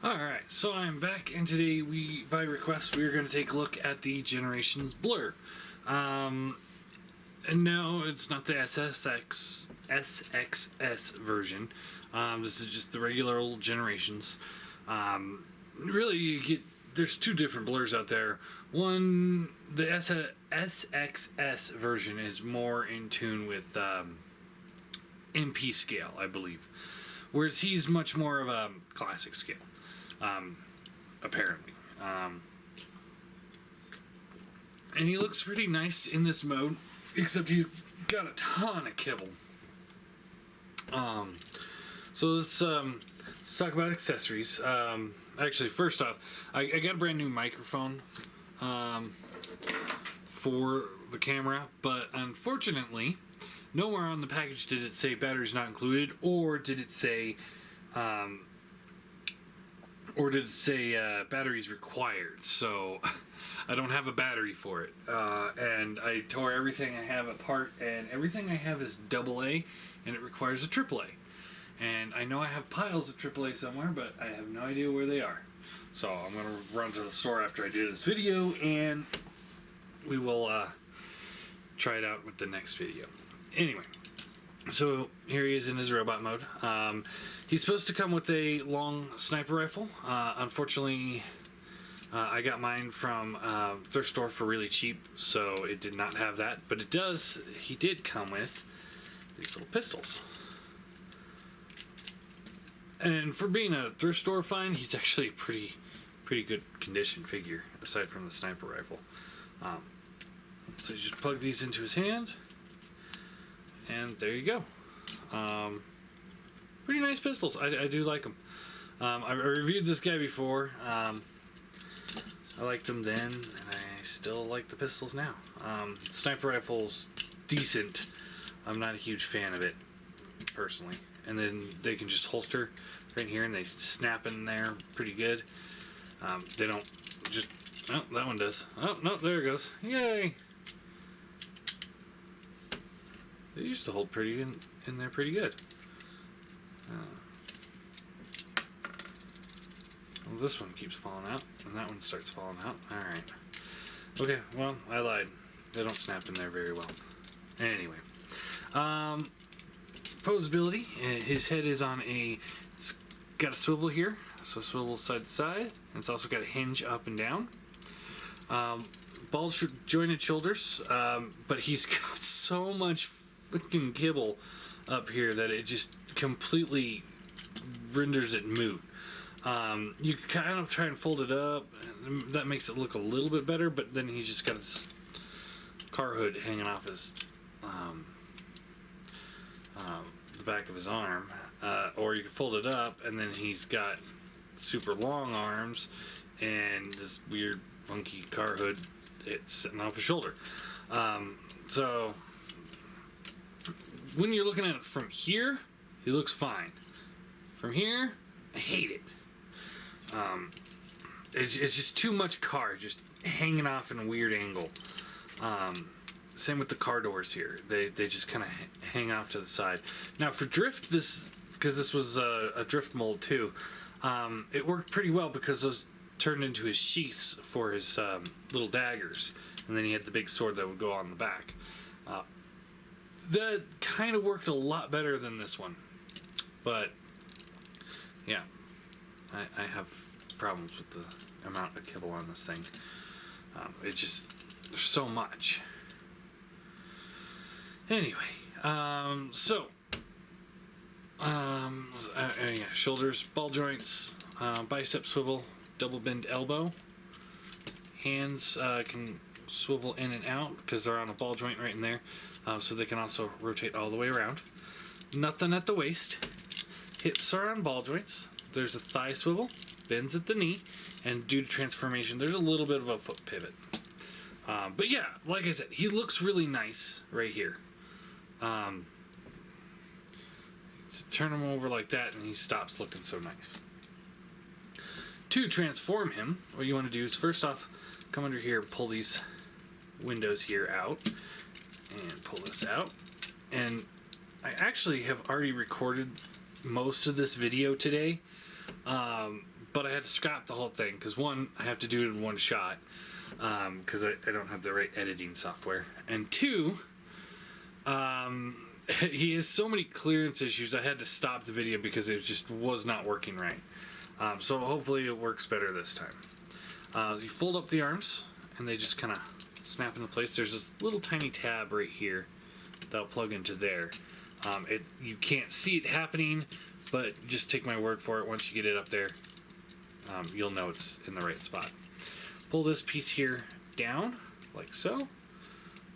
Alright, so I'm back, and today by request, we are going to take a look at the Generations Blurr. And no, it's not the SXS version. This is just the regular old Generations. Really, there's two different blurs out there. One, the SXS version is more in tune with MP scale, I believe. Whereas he's much more of a classic scale. Apparently. And he looks pretty nice in this mode, except he's got a ton of kibble. So let's talk about accessories. Actually, first off, I got a brand new microphone for the camera, but unfortunately, nowhere on the package did it say batteries not included, or did it say batteries required. So I don't have a battery for it, and I tore everything I have apart, and everything I have is AA, and it requires a AAA. And I know I have piles of AAA somewhere, but I have no idea where they are. So I'm going to run to the store after I do this video, and we will try it out with the next video. Anyway, so here he is in his robot mode. He's supposed to come with a long sniper rifle. Unfortunately, I got mine from a thrift store for really cheap, so it did not have that. But he did come with these little pistols. And for being a thrift store find, he's actually a pretty good condition figure, aside from the sniper rifle. So you just plug these into his hand, and there you go. Pretty nice pistols. I do like them. I reviewed this guy before. I liked him then, and I still like the pistols now. Sniper rifle's decent. I'm not a huge fan of it, personally. And then they can just holster right here, and they snap in there pretty good. They don't just... Oh, that one does. Oh, no, there it goes. Yay! They used to hold pretty in there pretty good. Well, this one keeps falling out, and that one starts falling out. Alright. Okay, well, I lied. They don't snap in there very well. Anyway. Posability. His head is on it's got a swivel here, so swivel side to side, and it's also got a hinge up and down. Ball jointed shoulders, but he's got so much freaking kibble up here that it just completely renders it moot. You kind of try and fold it up, and that makes it look a little bit better, but then he's just got this car hood hanging off his the back of his arm, or you can fold it up, and then he's got super long arms and this weird funky car hood it's sitting off his shoulder. So when you're looking at it from here, he looks fine. From here, I hate it. It's just too much car just hanging off in a weird angle. Same with the car doors here. They just kind of hang off to the side. Now for drift, because this was a drift mold too, it worked pretty well because those turned into his sheaths for his little daggers, and then he had the big sword that would go on the back. That kind of worked a lot better than this one, but yeah, I have problems with the amount of kibble on this thing. There's so much. Anyway, shoulders, ball joints, bicep swivel, double bend elbow. Hands can swivel in and out because they're on a ball joint right in there, so they can also rotate all the way around. Nothing at the waist. Hips are on ball joints. There's a thigh swivel, bends at the knee, and due to transformation, there's a little bit of a foot pivot. But yeah, like I said, he looks really nice right here. Turn him over like that, and he stops looking so nice. To transform him, what you want to do is first off, come under here, pull these windows here out, and pull this out. And I actually have already recorded most of this video today, But I had to scrap the whole thing because, one, I have to do it in one shot because I don't have the right editing software. And two, he has so many clearance issues, I had to stop the video because it just was not working right. So hopefully it works better this time. You fold up the arms, and they just kind of snap into place. There's this little tiny tab right here that'll plug into there. You can't see it happening, but just take my word for it. Once you get it up there, you'll know it's in the right spot. Pull this piece here down, like so.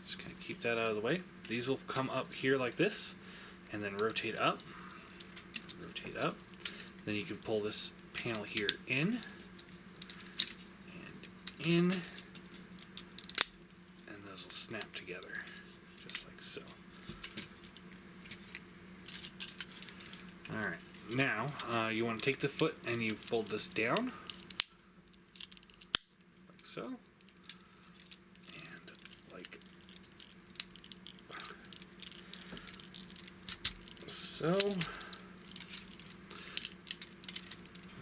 Just kind of keep that out of the way. These will come up here like this, and then rotate up. Rotate up. Then you can pull this panel here in, and in, and those will snap together, just like so. Alright, now you want to take the foot and you fold this down, like so, and like so.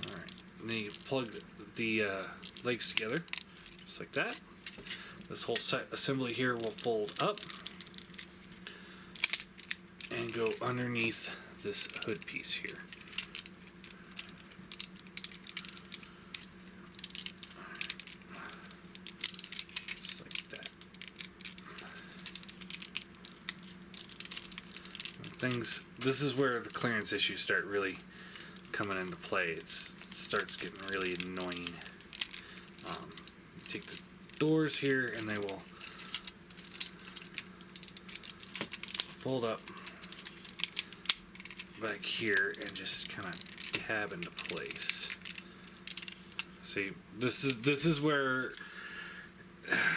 Alright, and then you plug the legs together, just like that. This whole set assembly here will fold up and go underneath this hood piece here. Just like that. This is where the clearance issues start really coming into play. It starts getting really annoying. You take the doors here and they will fold up back here and just kind of tab into place. See, this is where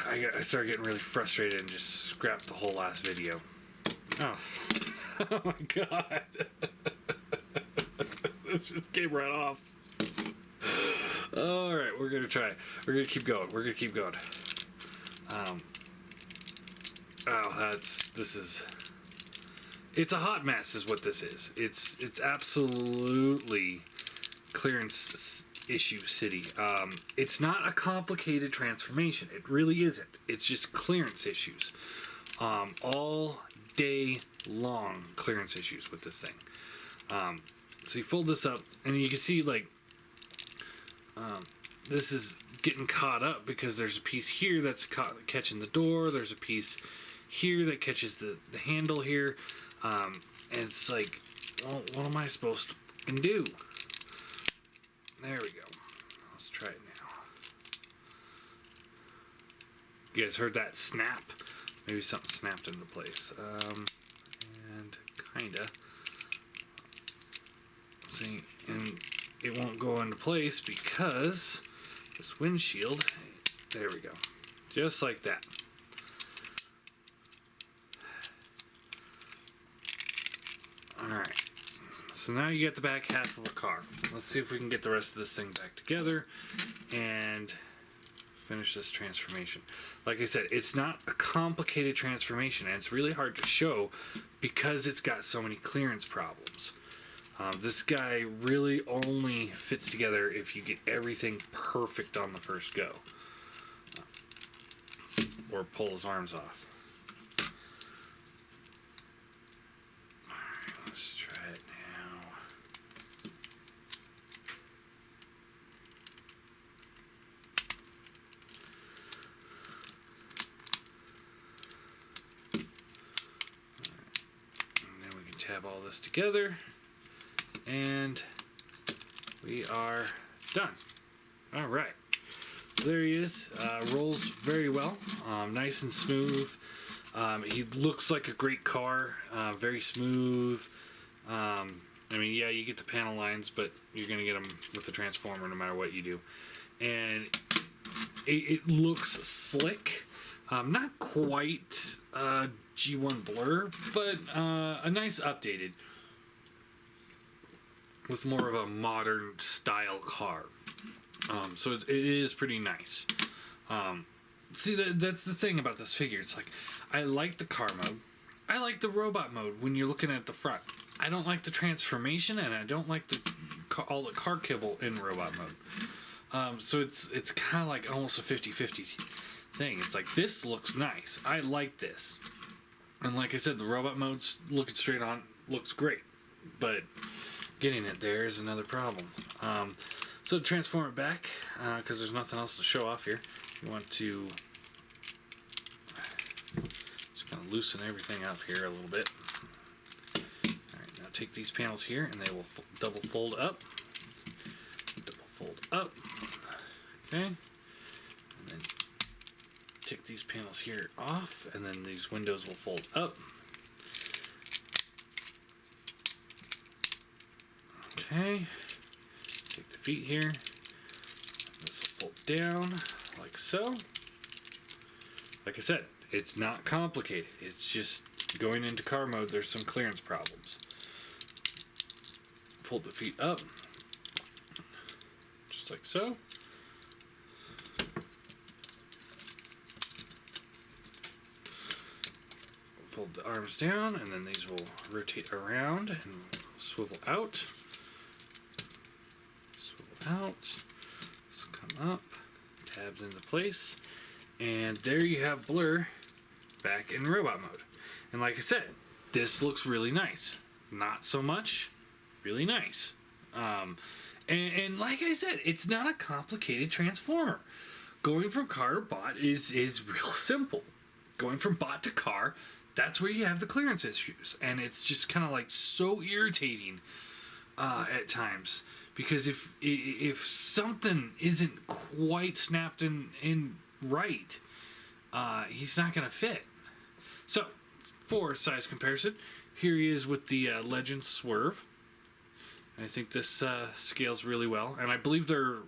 I started getting really frustrated and just scrapped the whole last video. Oh, oh my god. This just came right off. Alright, we're gonna try. We're gonna keep going. We're gonna keep going. It's a hot mess is what this is. It's absolutely clearance issue city. It's not a complicated transformation. It really isn't. It's just clearance issues. All day long clearance issues with this thing. So you fold this up and you can see like this is getting caught up because there's a piece here that's catching the door. There's a piece here that catches the handle here. And it's like, well, what am I supposed to fucking do? There we go. Let's try it now. You guys heard that snap? Maybe something snapped into place. And kinda. See, and it won't go into place because this windshield, there we go. Just like that. Alright, so now you get the back half of a car. Let's see if we can get the rest of this thing back together and finish this transformation. Like I said, it's not a complicated transformation, and it's really hard to show because it's got so many clearance problems. This guy really only fits together if you get everything perfect on the first go. Or pull his arms off. Alright, let's try it now. Alright. And then we can tab all this together. And we are done. All right. So there he is. Rolls very well. Nice and smooth. He looks like a great car. Very smooth. I mean, yeah, you get the panel lines, but you're going to get them with the transformer no matter what you do. And it looks slick. Not quite G1 Blur, but a nice updated, with more of a modern style car. So it is pretty nice. See, that's the thing about this figure. It's like, I like the car mode. I like the robot mode when you're looking at the front. I don't like the transformation, and I don't like the all the car kibble in robot mode. So it's kind of like almost a 50-50 thing. It's like, this looks nice. I like this. And like I said, the robot mode's looking straight on looks great, but getting it there is another problem. So to transform it back, because there's nothing else to show off here, you want to just kind of loosen everything up here a little bit. Alright, now take these panels here and they will double fold up. Double fold up. Okay. And then take these panels here off, and then these windows will fold up. Okay. Take the feet here. This will fold down like so. Like I said, it's not complicated. It's just going into car mode, there's some clearance problems. Fold the feet up. Just like so. Fold the arms down, and then these will rotate around and swivel out. Swivel out. Let's come up. Tabs into place. And there you have Blur back in robot mode. And like I said, this looks really nice. Not so much. Really nice. And like I said, it's not a complicated transformer. Going from car to bot is real simple. Going from bot to car, that's where you have the clearance issues, and it's just kind of like so irritating at times, because if something isn't quite snapped in right, he's not gonna fit. So for size comparison, here he is with the Legends Swerve. I think this scales really well, and I believe they're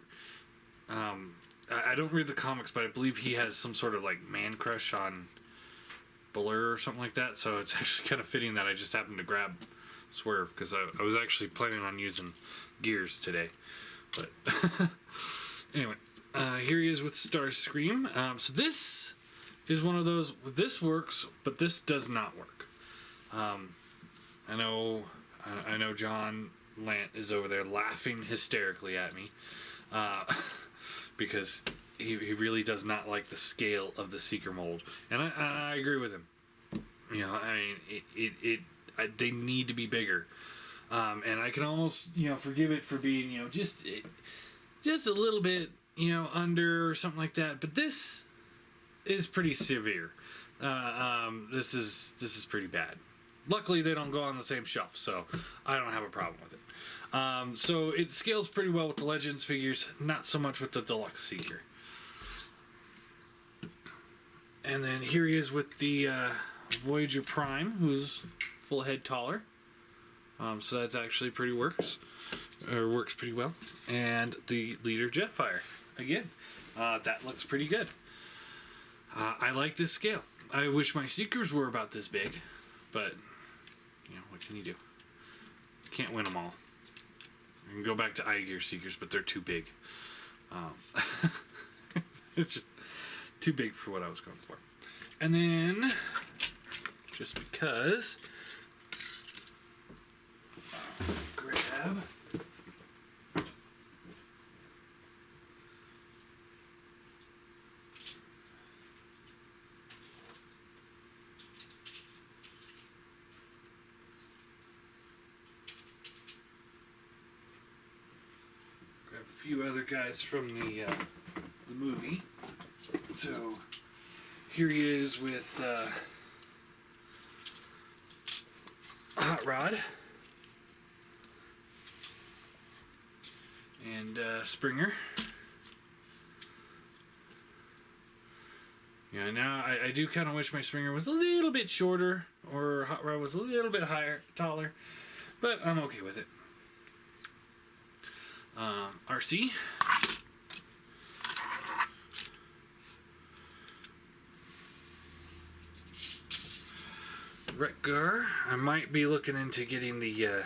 I don't read the comics, but I believe he has some sort of like man crush on Blur or something like that, so it's actually kind of fitting that I just happened to grab Swerve, because I was actually planning on using Gears today. But anyway, here he is with Starscream. So this is one of those, this works, but this does not work. I know John Lant is over there laughing hysterically at me, because he really does not like the scale of the Seeker mold, and I agree with him. You know, I mean, they need to be bigger, and I can almost, you know, forgive it for being, you know, just a little bit, you know, under or something like that. But this is pretty severe. This is pretty bad. Luckily, they don't go on the same shelf, so I don't have a problem with it. So it scales pretty well with the Legends figures, not so much with the Deluxe Seeker. And then here he is with the Voyager Prime, who's full head taller. So that's actually works pretty well. And the Leader Jetfire, again, that looks pretty good. I like this scale. I wish my Seekers were about this big, but you know, what can you do? Can't win them all. You can go back to iGear Seekers, but they're too big. It's just too big for what I was going for. And then, just because, grab a few other guys from the movie. So here he is with Hot Rod and Springer. Yeah, now I do kind of wish my Springer was a little bit shorter, or Hot Rod was a little bit taller, but I'm okay with it. RC. Retgar. I might be looking into getting the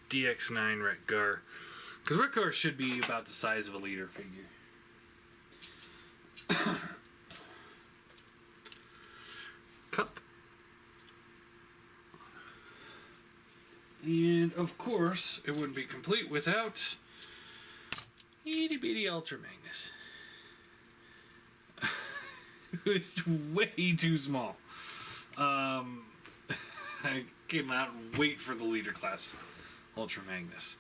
DX9 Retgar, because Retgar should be about the size of a Leader figure. Cup. And of course, it wouldn't be complete without itty bitty Ultra Magnus. It's way too small. I cannot wait for the leader class Ultra Magnus.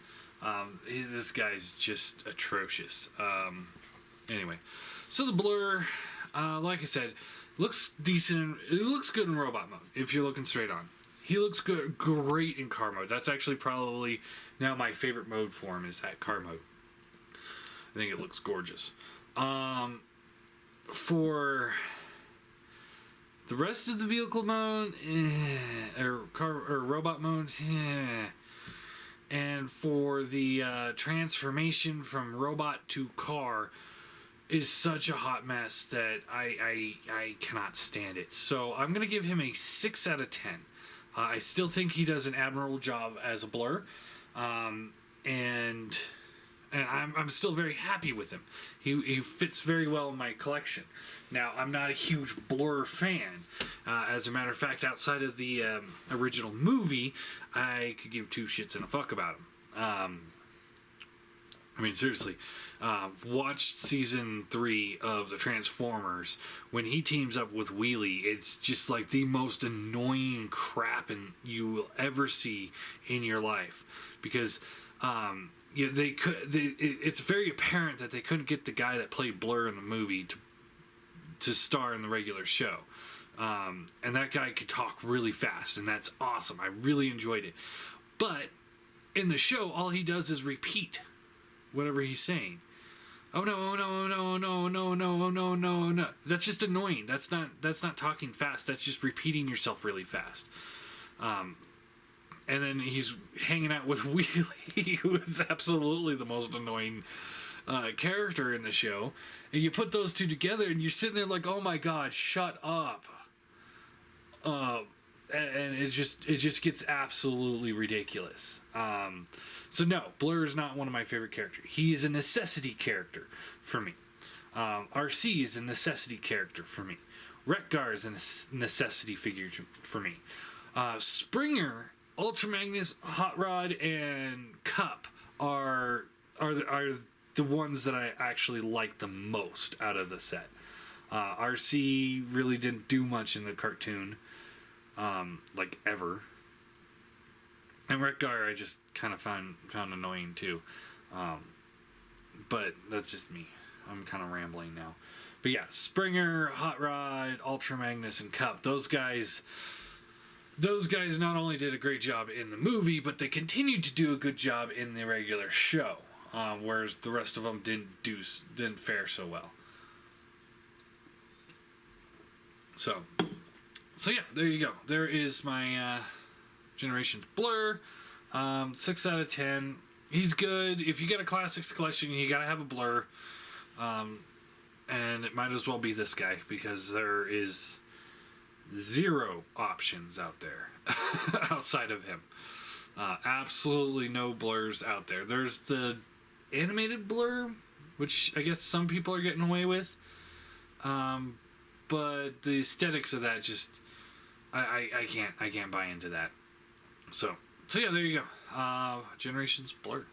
This guy's just atrocious. Anyway, so the Blur, like I said, looks decent. It looks good in robot mode if you're looking straight on. He looks good, great in car mode. That's actually probably now my favorite mode for him is that car mode. I think it looks gorgeous. For the rest of the vehicle mode, or robot mode, and for the transformation from robot to car is such a hot mess that I cannot stand it. So I'm gonna give him a 6 out of 10. I still think he does an admirable job as a Blur, and I'm still very happy with him. He fits very well in my collection. Now, I'm not a huge Blur fan. As a matter of fact, outside of the original movie, I could give two shits and a fuck about him. I mean, seriously, watched season 3 of the Transformers. When he teams up with Wheelie, it's just like the most annoying crap you will ever see in your life. Because it's very apparent that they couldn't get the guy that played Blur in the movie to star in the regular show. And that guy could talk really fast, and that's awesome. I really enjoyed it. But in the show, all he does is repeat whatever he's saying. Oh no, oh no, oh no, oh no, oh no, oh no, oh no, no, no. That's just annoying. That's not talking fast. That's just repeating yourself really fast. And then he's hanging out with Wheelie, who is absolutely the most annoying character in the show. And you put those two together, and you're sitting there like, oh my god, shut up. And it just gets absolutely ridiculous. So no, Blur is not one of my favorite characters. He is a necessity character for me. RC is a necessity character for me. Wreck-Gar is a necessity figure for me. Springer, Ultra Magnus, Hot Rod, and Cup are the ones that I actually like the most out of the set. RC really didn't do much in the cartoon, like ever. And Wreck-Gar I just kind of found annoying too. But that's just me. I'm kind of rambling now. But yeah, Springer, Hot Rod, Ultra Magnus, and Cup. Those guys not only did a great job in the movie, but they continued to do a good job in the regular show. Whereas the rest of them didn't fare so well. So yeah, there you go. There is my Generations Blur. 6 out of 10. He's good. If you get a Classics collection, you gotta have a Blur. And it might as well be this guy, because there is 0 options out there outside of him. Absolutely no Blurs out there. There's the animated Blur, which I guess some people are getting away with. But the aesthetics of that just I can't buy into that. So yeah, there you go. Generations Blur.